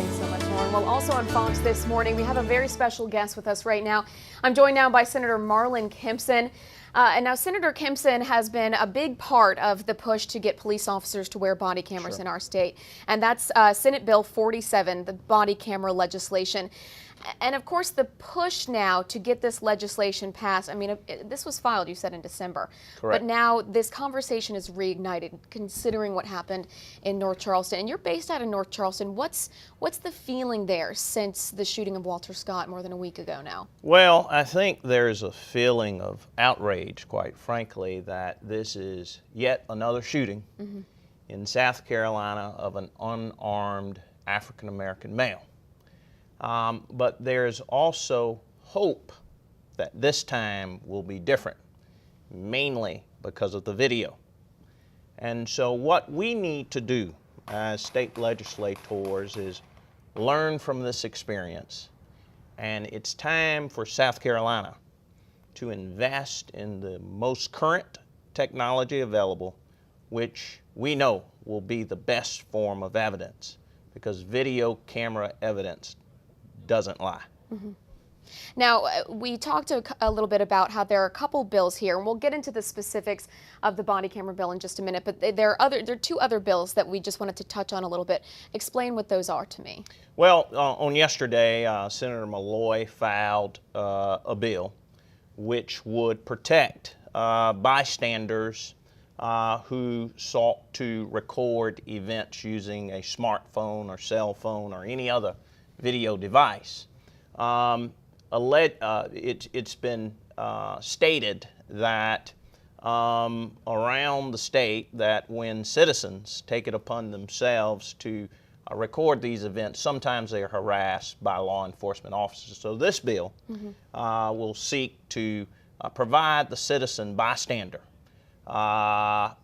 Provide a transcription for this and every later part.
Thanks so much, Marlon. Well, also on Fox this morning, we have a very special guest with us right now. I'm joined now by Senator Marlon Kimpson. And now Senator Kimpson has been a big part of the push to get police officers to wear body cameras in our state. And that's Senate Bill 47, the body camera legislation. And of course, the push now to get this legislation passed, I mean, this was filed, you said, in December. Correct. But now this conversation is reignited, considering what happened in North Charleston. And you're based out of North Charleston. What's the feeling there since the shooting of Walter Scott more than a week ago now? Well, I think there's a feeling of outrage, quite frankly, that this is yet another shooting in South Carolina of an unarmed African-American male. But there's also hope that this time will be different, mainly because of the video. And so what we need to do as state legislators is learn from this experience. And it's time for South Carolina to invest in the most current technology available, which we know will be the best form of evidence, because video camera evidence doesn't lie. Now, we talked a little bit about how there are a couple bills here, and we'll get into the specifics of the body camera bill in just a minute, but there are two other bills that we just wanted to touch on a little bit. Explain what those are to me. Well, on yesterday, Senator Malloy filed a bill which would protect bystanders who sought to record events using a smartphone or cell phone or any other video device. It's been stated that around the state that when citizens take it upon themselves to record these events, sometimes they are harassed by law enforcement officers. So this bill will seek to provide the citizen bystander,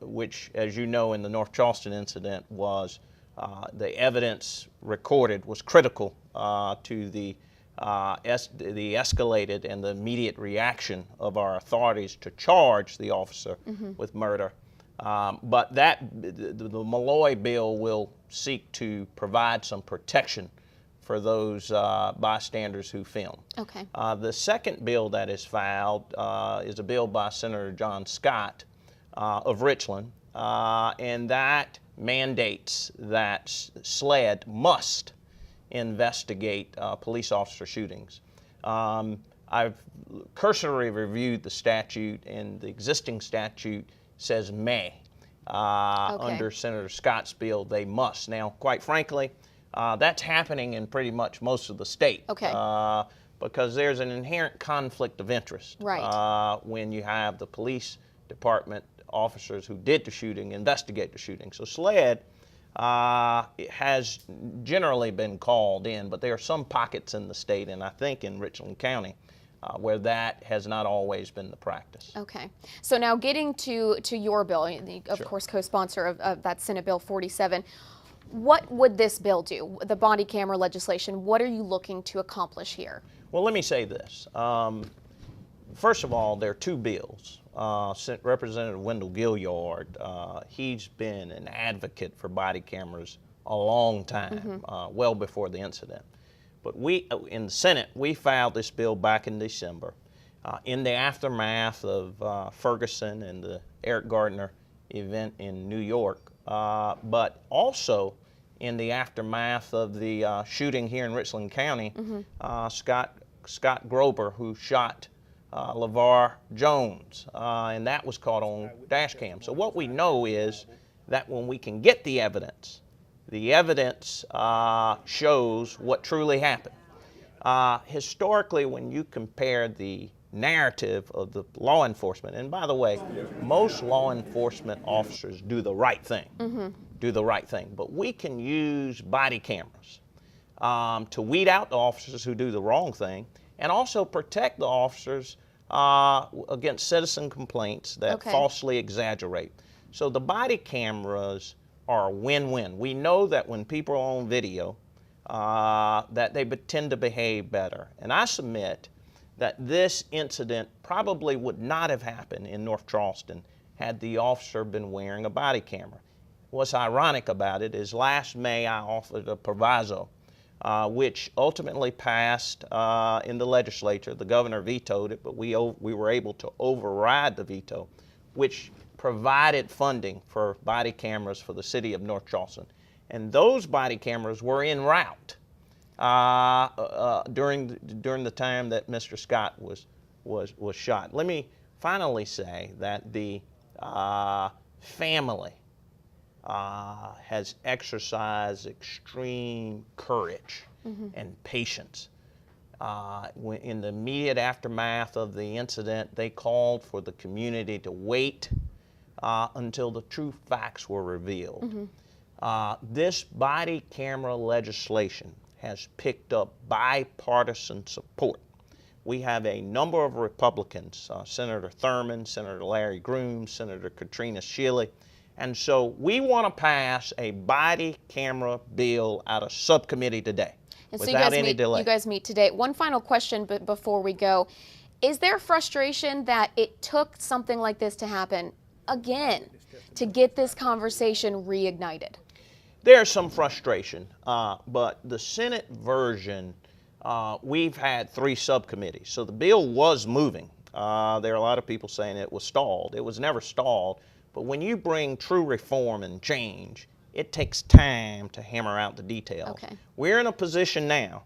which, as you know, in the North Charleston incident was the evidence recorded was critical to the escalated and the immediate reaction of our authorities to charge the officer with murder. But the Malloy bill will seek to provide some protection for those bystanders who film. Okay. The second bill that is filed is a bill by Senator John Scott of Richland, and that mandates that SLED must investigate police officer shootings. I've cursorily reviewed the statute, and the existing statute says may. Under Senator Scott's bill, they must. Now, quite frankly, that's happening in pretty much most of the state. Okay. Because there's an inherent conflict of interest when you have the police department officers who did the shooting investigate the shooting. So SLED has generally been called in, but there are some pockets in the state, and I think in Richland County, where that has not always been the practice. Okay. So now getting to your bill, of course co-sponsor of that Senate Bill 47, what would this bill do, the body camera legislation? What are you looking to accomplish here? Well, let me say this. First of all, there are two bills. Representative Wendell Gilliard, he's been an advocate for body cameras a long time, well before the incident. But we, in the Senate, we filed this bill back in December in the aftermath of Ferguson and the Eric Gardner event in New York, but also in the aftermath of the shooting here in Richland County, Scott Grober, who shot LeVar Jones, and that was caught on dash cam. So what we know is that when we can get the evidence shows what truly happened. Historically, when you compare the narrative of the law enforcement, and by the way, most law enforcement officers do the right thing, but we can use body cameras to weed out the officers who do the wrong thing, and also protect the officers against citizen complaints that falsely exaggerate. So the body cameras are a win-win. We know that when people are on video, that they tend to behave better. And I submit that this incident probably would not have happened in North Charleston had the officer been wearing a body camera. What's ironic about it is last May I offered a proviso which ultimately passed in the legislature. The governor vetoed it, but we were able to override the veto, which provided funding for body cameras for the city of North Charleston. And those body cameras were en route during the time that Mr. Scott was shot. Let me finally say that the family has exercised extreme courage and patience. In the immediate aftermath of the incident, they called for the community to wait until the true facts were revealed. This body camera legislation has picked up bipartisan support. We have a number of Republicans, Senator Thurmond, Senator Larry Grooms, Senator Katrina Shealy, and so we want to pass a body camera bill out of subcommittee today without any delay. You guys meet today. One final question before we go. Is there frustration that it took something like this to happen again to get this conversation reignited? There's some frustration, but the Senate version, we've had 3 subcommittees, so the bill was moving. There are a lot of people saying it was stalled. It was never stalled, but when you bring true reform and change, it takes time to hammer out the details. Okay. We're in a position now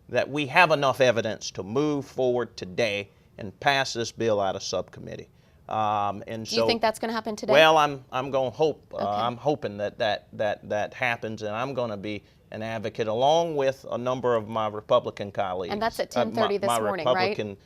that we have enough evidence to move forward today and pass this bill out of subcommittee. Do you think that's going to happen today? Well, I'm going to hope. Okay. I'm hoping that happens, and I'm going to be an advocate along with a number of my Republican colleagues. And that's at 10:30 this morning, right? My Republican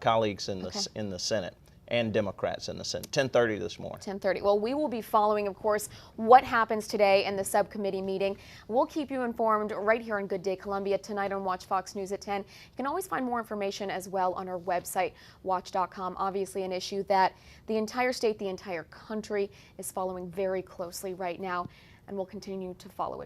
colleagues in the Senate and Democrats in the Senate. 10:30 this morning. 10:30. Well, we will be following, of course, what happens today in the subcommittee meeting. We'll keep you informed right here on Good Day Columbia tonight on Watch Fox News at 10. You can always find more information as well on our website, watch.com. Obviously an issue that the entire state, the entire country is following very closely right now, and we'll continue to follow it.